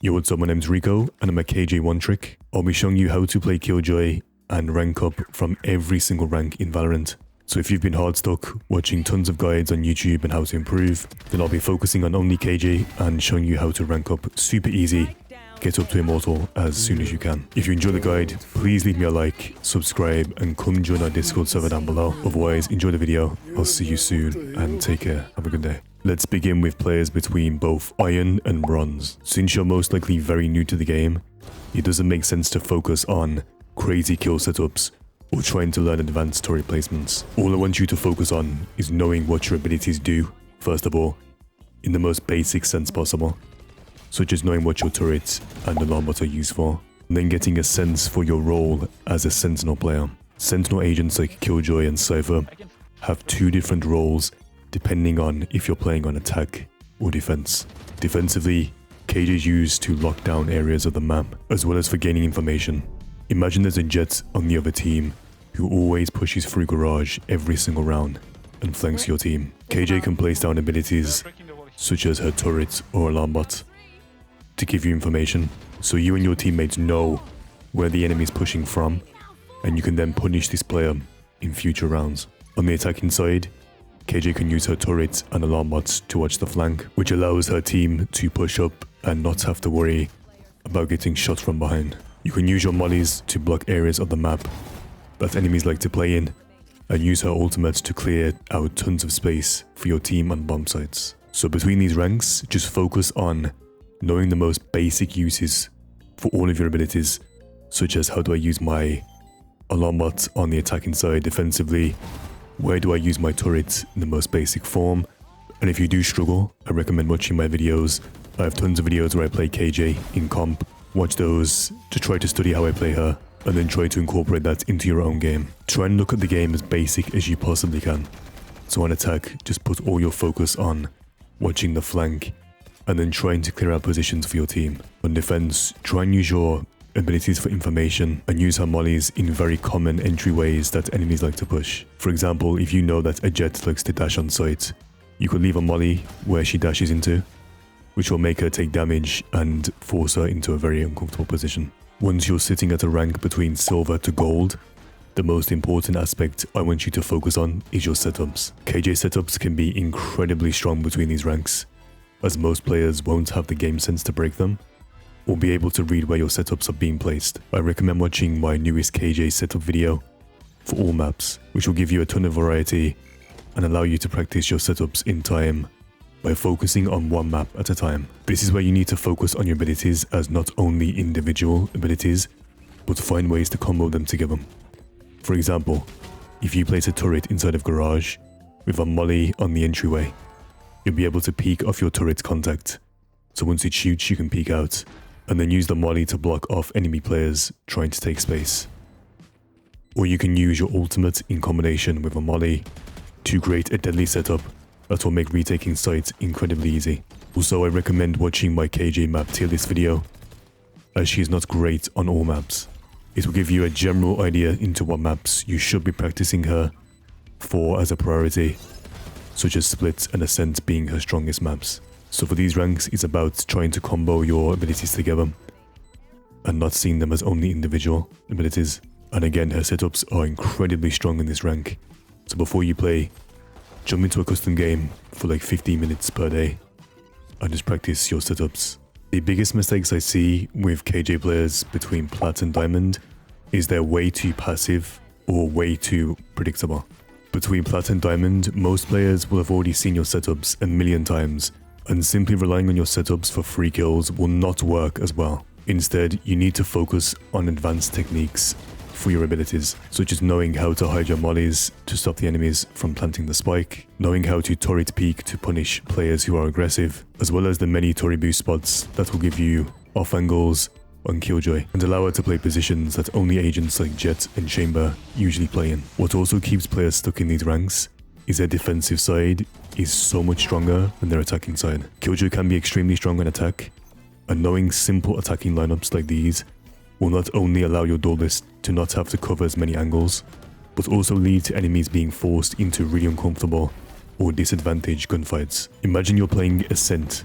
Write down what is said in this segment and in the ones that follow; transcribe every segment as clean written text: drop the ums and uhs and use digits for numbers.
Yo, what's up, my name's Rico and I'm a KJ One Trick. I'll be showing you how to play Killjoy and rank up from every single rank in Valorant. So if you've been hard stuck watching tons of guides on YouTube and how to improve, then I'll be focusing on only KJ and showing you how to rank up super easy, get up to Immortal as soon as you can. If you enjoy the guide, please leave me a like, subscribe and come join our Discord server down below. Otherwise, enjoy the video, I'll see you soon and take care, have a good day. Let's begin with players between both Iron and Bronze. Since you're most likely very new to the game, it doesn't make sense to focus on crazy kill setups or trying to learn advanced turret placements. All I want you to focus on is knowing what your abilities do, first of all, in the most basic sense possible, such as knowing what your turrets and alarm bots are used for, and then getting a sense for your role as a Sentinel player. Sentinel agents like Killjoy and Cypher have two different roles depending on if you're playing on attack or defense. Defensively, KJ is used to lock down areas of the map, as well as for gaining information. Imagine there's a Jet on the other team who always pushes through garage every single round and flanks your team. KJ can place down abilities such as her turret or alarm bot to give you information, so you and your teammates know where the enemy is pushing from, and you can then punish this player in future rounds. On the attacking side, KJ can use her turrets and alarm bots to watch the flank, which allows her team to push up and not have to worry about getting shot from behind. You can use your mollies to block areas of the map that enemies like to play in, and use her ultimate to clear out tons of space for your team on bomb sites. So between these ranks, just focus on knowing the most basic uses for all of your abilities, such as how do I use my alarm bot on the attacking side defensively, where do I use my turret in the most basic form. And if you do struggle, I recommend watching my videos. I have tons of videos where I play KJ in comp. Watch those to try to study how I play her, and then try to incorporate that into your own game. Try and look at the game as basic as you possibly can. So on attack, just put all your focus on watching the flank and then trying to clear out positions for your team. On defense, try and use your abilities for information and use her mollies in very common entryways that enemies like to push. For example, if you know that a Jet likes to dash on site, you could leave a molly where she dashes into, which will make her take damage and force her into a very uncomfortable position. Once you're sitting at a rank between silver to gold, the most important aspect I want you to focus on is your setups. KJ setups can be incredibly strong between these ranks, as most players won't have the game sense to break them or be able to read where your setups are being placed. I recommend watching my newest KJ setup video for all maps, which will give you a ton of variety and allow you to practice your setups in time by focusing on one map at a time. This is where you need to focus on your abilities as not only individual abilities, but find ways to combo them together. For example, if you place a turret inside of garage with a molly on the entryway, you'll be able to peek off your turret's contact, so once it shoots you can peek out, and then use the molly to block off enemy players trying to take space. Or you can use your ultimate in combination with a molly to create a deadly setup that will make retaking sites incredibly easy. Also, I recommend watching my KJ map tier list video, as she is not great on all maps. It will give you a general idea into what maps you should be practicing her for as a priority, such as Split and Ascent being her strongest maps. So for these ranks, it's about trying to combo your abilities together and not seeing them as only individual abilities. And again, her setups are incredibly strong in this rank. So before you play, jump into a custom game for like 15 minutes per day and just practice your setups. The biggest mistakes I see with KJ players between Plat and Diamond is they're way too passive or way too predictable. Between Plat and Diamond, most players will have already seen your setups a million times, and simply relying on your setups for free kills will not work as well. Instead, you need to focus on advanced techniques for your abilities, such as knowing how to hide your mollies to stop the enemies from planting the spike, knowing how to turret peek to punish players who are aggressive, as well as the many turret boost spots that will give you off angles on Killjoy and allow her to play positions that only agents like Jet and Chamber usually play in. What also keeps players stuck in these ranks is their defensive side is so much stronger than their attacking side. Killjoy can be extremely strong on attack, and knowing simple attacking lineups like these will not only allow your duelist to not have to cover as many angles, but also lead to enemies being forced into really uncomfortable or disadvantaged gunfights. Imagine you're playing Ascent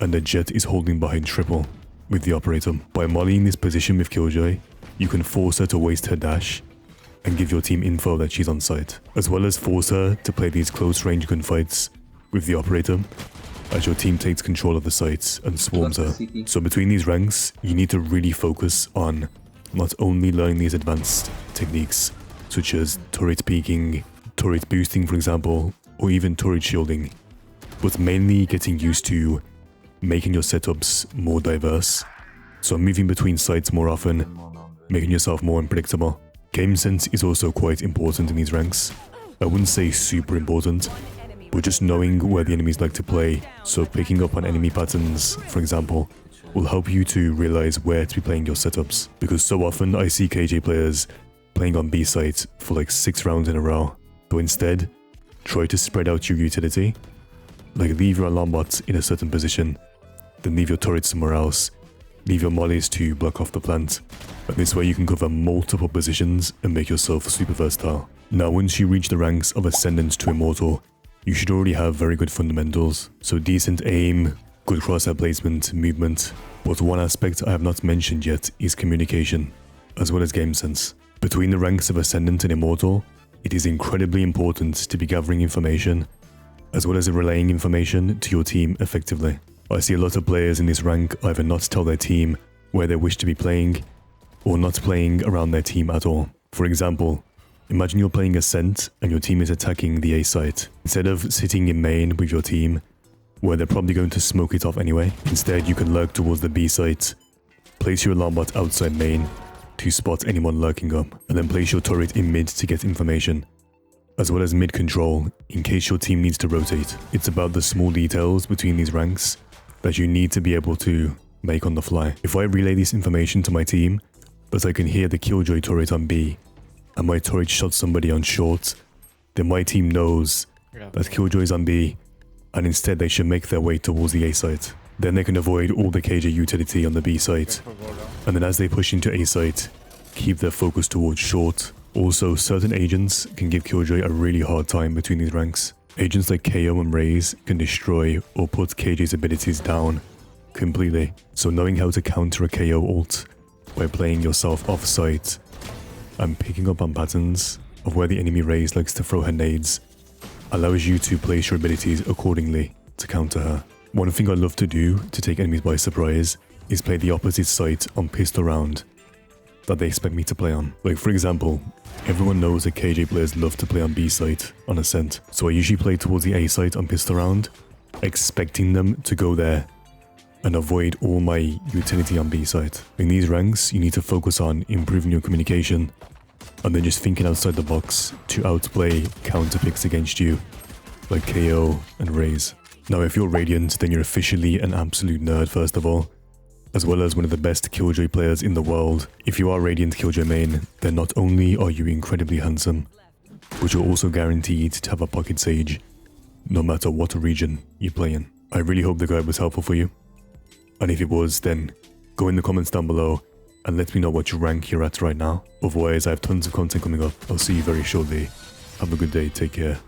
and the Jet is holding behind triple. with the operator. By mollying this position with Killjoy, you can force her to waste her dash and give your team info that she's on site, as well as force her to play these close range gunfights with the operator as your team takes control of the site and swarms her. So between these ranks, you need to really focus on not only learning these advanced techniques, such as turret peeking, turret boosting for example, or even turret shielding, but mainly getting used to making your setups more diverse. So moving between sites more often, making yourself more unpredictable. Game sense is also quite important in these ranks. I wouldn't say super important, but just knowing where the enemies like to play, so picking up on enemy patterns, for example, will help you to realize where to be playing your setups. Because so often I see KJ players playing on B site for like 6 rounds in a row. So instead, try to spread out your utility, like leave your alarm bot in a certain position, then leave your turret somewhere else, leave your mollies to block off the plant, and this way you can cover multiple positions and make yourself super versatile. Now once you reach the ranks of Ascendant to Immortal, you should already have very good fundamentals, so decent aim, good crosshair placement, movement, but one aspect I have not mentioned yet is communication, as well as game sense. Between the ranks of Ascendant and Immortal, it is incredibly important to be gathering information, as well as relaying information to your team effectively. I see a lot of players in this rank either not tell their team where they wish to be playing, or not playing around their team at all. For example, imagine you're playing Ascent and your team is attacking the A site. Instead of sitting in main with your team, where they're probably going to smoke it off anyway, instead you can lurk towards the B site, place your alarm bot outside main to spot anyone lurking up, and then place your turret in mid to get information, as well as mid control in case your team needs to rotate. It's about the small details between these ranks that you need to be able to make on the fly. If I relay this information to my team, but I can hear the Killjoy turret on B, and my turret shot somebody on short, then my team knows that Killjoy is on B, and instead they should make their way towards the A site. Then they can avoid all the KJ utility on the B site, and then as they push into A site, keep their focus towards short. Also, certain agents can give Killjoy a really hard time between these ranks. Agents like KO and Raze can destroy or put KJ's abilities down completely. So knowing how to counter a KO ult by playing yourself off site and picking up on patterns of where the enemy Raze likes to throw her nades allows you to place your abilities accordingly to counter her. One thing I love to do to take enemies by surprise is play the opposite site on pistol round that they expect me to play on. Like for example, everyone knows that KJ players love to play on B site on Ascent, so I usually play towards the A site on pistol round, expecting them to go there and avoid all my utility on B site. In these ranks, you need to focus on improving your communication and then just thinking outside the box to outplay counter picks against you, like KO and Raze. Now if you're Radiant, then you're officially an absolute nerd first of all, as well as one of the best Killjoy players in the world. If you are Radiant Killjoy main, then not only are you incredibly handsome, but you're also guaranteed to have a pocket sage, no matter what region you play in. I really hope the guide was helpful for you, and if it was, then go in the comments down below and let me know what rank you're at right now. Otherwise, I have tons of content coming up. I'll see you very shortly. Have a good day, take care.